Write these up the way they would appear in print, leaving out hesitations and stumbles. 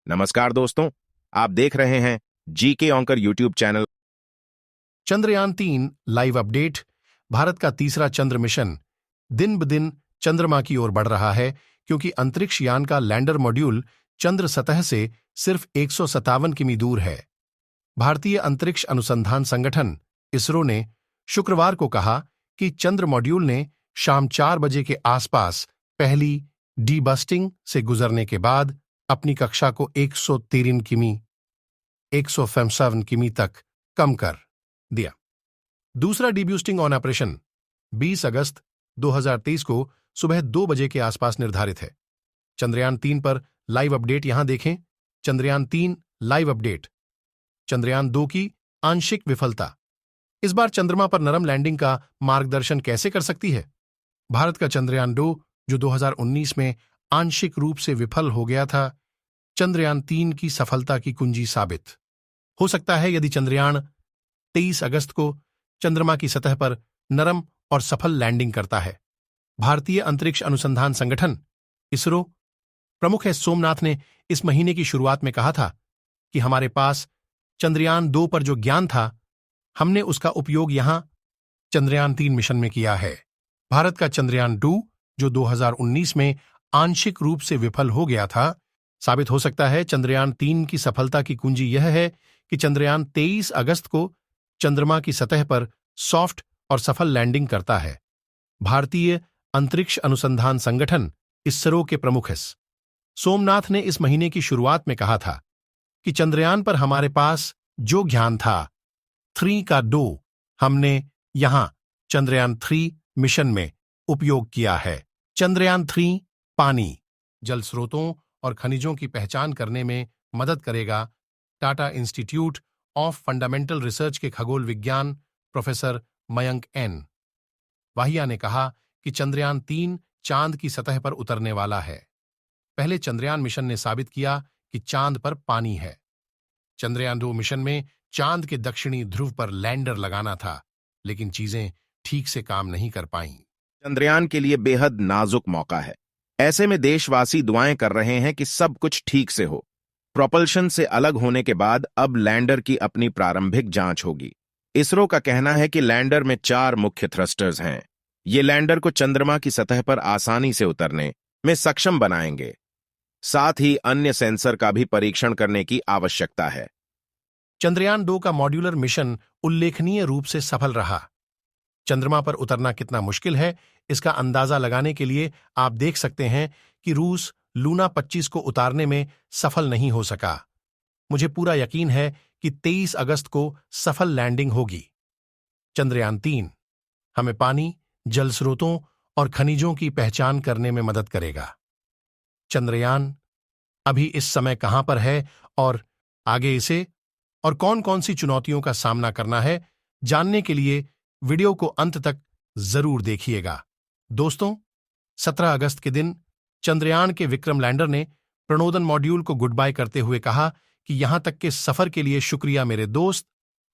नमस्कार दोस्तों, आप देख रहे हैं जीके ऑंकर यूट्यूब चैनल। चंद्रयान-3 लाइव अपडेट। भारत का तीसरा चंद्र मिशन दिन ब दिन चंद्रमा की ओर बढ़ रहा है, क्योंकि अंतरिक्ष यान का लैंडर मॉड्यूल चंद्र सतह से सिर्फ 157 किमी दूर है। भारतीय अंतरिक्ष अनुसंधान संगठन इसरो ने शुक्रवार को कहा कि चंद्र मॉड्यूल ने शाम 4 बजे के आसपास पहली डीबस्टिंग से गुजरने के बाद अपनी कक्षा को 113 किमी 157 किमी तक कम कर दिया। दूसरा डीबूस्टिंग ऑन ऑपरेशन 20 अगस्त 2023 को सुबह 2 बजे के आसपास निर्धारित है। चंद्रयान-3 पर लाइव अपडेट यहां देखें। Chandrayaan-3 live update. चंद्रयान-2 की आंशिक विफलता। इस बार चंद्रमा पर नरम लैंडिंग का मार्गदर्शन कैसे कर सकती है? भारत का चंद्रयान-2 जो 2019 में आंशिक रूप से विफल हो गया था, चंद्रयान-3 की सफलता की कुंजी साबित हो सकता है यदि चंद्रयान 23 अगस्त को चंद्रमा की सतह पर नरम और सफल लैंडिंग करता है। भारतीय अंतरिक्ष अनुसंधान संगठन इसरो प्रमुख एस सोमनाथ ने इस महीने की शुरुआत में कहा था कि हमारे पास चंद्रयान-2 पर जो ज्ञान था, हमने उसका उपयोग यहां चंद्रयान-3 मिशन में किया है। भारत का चंद्रयान-2 जो 2019 में आंशिक रूप से विफल हो गया था, साबित हो सकता है चंद्रयान-3 की सफलता की कुंजी यह है कि चंद्रयान 23 अगस्त को चंद्रमा की सतह पर सॉफ्ट और सफल लैंडिंग करता है। भारतीय अंतरिक्ष अनुसंधान संगठन इसरो के प्रमुख एस सोमनाथ ने इस महीने की शुरुआत में कहा था कि चंद्रयान पर हमारे पास जो ज्ञान था, 3 का 2 हमने यहां चंद्रयान-3 मिशन में उपयोग किया है। चंद्रयान-3 पानी, जल स्रोतों और खनिजों की पहचान करने में मदद करेगा। Tata institute of fundamental research के खगोल विज्ञान प्रोफेसर मयंक एन वाहिया ने कहा कि चंद्रयान-3 चांद की सतह पर उतरने वाला है। पहले चंद्रयान मिशन ने साबित किया कि चांद पर पानी है। चंद्रयान-2 मिशन में चांद के दक्षिणी ध्रुव पर लैंडर लगाना था, लेकिन चीजें ठीक से काम नहीं कर पाईं। चंद्रयान के लिए बेहद नाजुक मौका है। ऐसे में देशवासी दुआएं कर रहे हैं कि सब कुछ ठीक से हो। प्रोपल्शन से अलग होने के बाद अब लैंडर की अपनी प्रारंभिक जांच होगी। इसरो का कहना है कि लैंडर में 4 मुख्य थ्रस्टर्स हैं। ये लैंडर को चंद्रमा की सतह पर आसानी से उतरने में सक्षम बनाएंगे। साथ ही अन्य सेंसर का भी परीक्षण करने की आवश्यकता है। चंद्रयान-2 का मॉड्यूलर मिशन उल्लेखनीय रूप से सफल रहा। चंद्रमा पर उतरना कितना मुश्किल है, इसका अंदाजा लगाने के लिए आप देख सकते हैं कि रूस लूना 25 को उतारने में सफल नहीं हो सका। मुझे पूरा यकीन है कि 23 अगस्त को सफल लैंडिंग होगी। चंद्रयान-3 हमें पानी, जल स्रोतों और खनिजों की पहचान करने में मदद करेगा। चंद्रयान अभी इस समय कहां पर है और आगे इसे और कौन-कौन सी चुनौतियों का सामना करना है, जानने के लिए वीडियो को अंत तक जरूर देखिएगा। दोस्तों, 17 अगस्त के दिन चंद्रयान के विक्रम लैंडर ने प्रणोदन मॉड्यूल को गुड बाय करते हुए कहा कि यहां तक के सफर के लिए शुक्रिया मेरे दोस्त,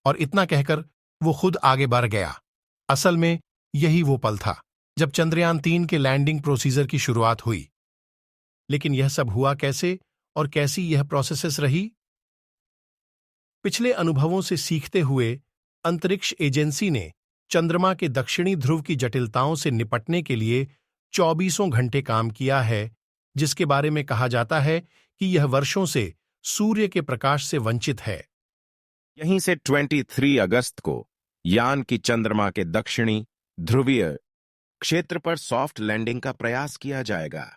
और इतना कहकर वो खुद आगे बढ़ गया। असल में यही वो पल था जब चंद्रयान-3 के लैंडिंग प्रोसीजर की शुरुआत हुई। लेकिन यह सब हुआ कैसे और कैसी यह प्रोसेस रही? पिछले अनुभवों से सीखते हुए अंतरिक्ष एजेंसी ने चंद्रमा के दक्षिणी ध्रुव की जटिलताओं से निपटने के लिए 24 घंटे काम किया है, जिसके बारे में कहा जाता है कि यह वर्षों से सूर्य के प्रकाश से वंचित है। यहीं से 23 अगस्त को यान की चंद्रमा के दक्षिणी ध्रुवीय क्षेत्र पर सॉफ्ट लैंडिंग का प्रयास किया जाएगा।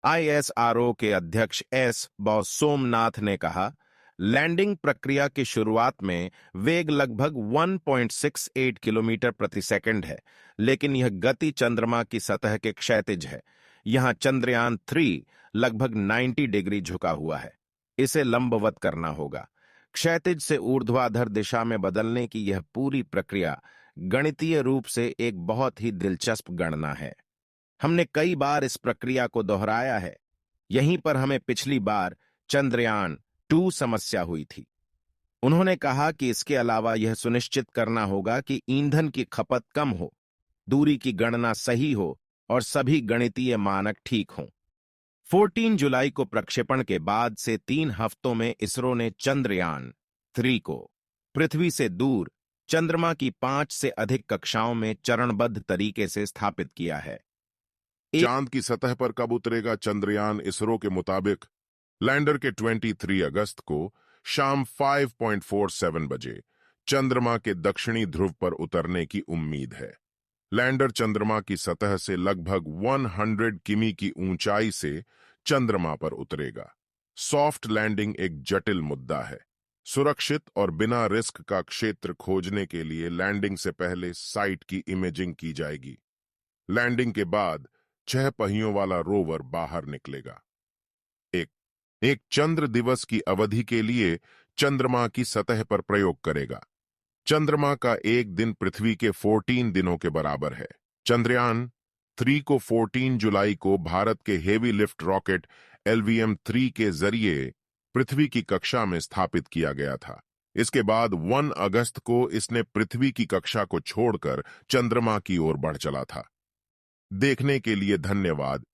आईएसआरओ के अध्यक्ष एस सोमनाथ ने कहा, लैंडिंग प्रक्रिया की शुरुआत में वेग लगभग 1.68 किलोमीटर प्रति सेकंड है, लेकिन यह गति चंद्रमा की सतह के क्षैतिज है। यहां चंद्रयान-3 लगभग 90 डिग्री झुका हुआ है। इसे लंबवत करना होगा। क्षैतिज से ऊर्ध्वाधर दिशा में बदलने की यह पूरी प्रक्रिया गणितीय रूप से एक बहुत ही दिलचस्प गणना है। हमने कई बार इस प्रक्रिया को दोहराया है। यहीं पर हमें पिछली बार चंद्रयान-2 समस्या हुई थी। उन्होंने कहा कि इसके अलावा यह सुनिश्चित करना होगा कि ईंधन की खपत कम हो, दूरी की गणना सही हो और सभी गणितीय मानक ठीक हों। 14 जुलाई को प्रक्षेपण के बाद से 3 हफ्तों में इसरो ने चंद्रयान 3 को पृथ्वी से दूर चंद्रमा की 5 से अधिक कक्षाओं में चरणबद्ध तरीके से स्थापित किया है। चांद की सतह पर कब उतरेगा चंद्रयान? इसरो के मुताबिक लैंडर के 23 अगस्त को शाम 5:47 बजे चंद्रमा के दक्षिणी ध्रुव पर उतरने की उम्मीद है। लैंडर चंद्रमा की सतह से लगभग 100 किमी की ऊंचाई से चंद्रमा पर उतरेगा। सॉफ्ट लैंडिंग एक जटिल मुद्दा है। सुरक्षित और बिना रिस्क का क्षेत्र खोजने के लिए लैंडिंग से पहले साइट की इमेजिंग की जाएगी। लैंडिंग के बाद 6 पहियों वाला रोवर बाहर निकलेगा। एक चंद्र दिवस की अवधि के लिए चंद्रमा की सतह पर प्रयोग करेगा। चंद्रमा का एक दिन पृथ्वी के 14 दिनों के बराबर है। चंद्रयान 3 को 14 जुलाई को भारत के हेवी लिफ्ट रॉकेट LVM-3 के जरिए पृथ्वी की कक्षा में स्थापित किया गया था। इसके बाद 1 अगस्त को इसने पृथ्वी की कक्षा को छोड़कर चंद्रमा की ओर बढ़ चला था। देखने के लिए धन्यवाद।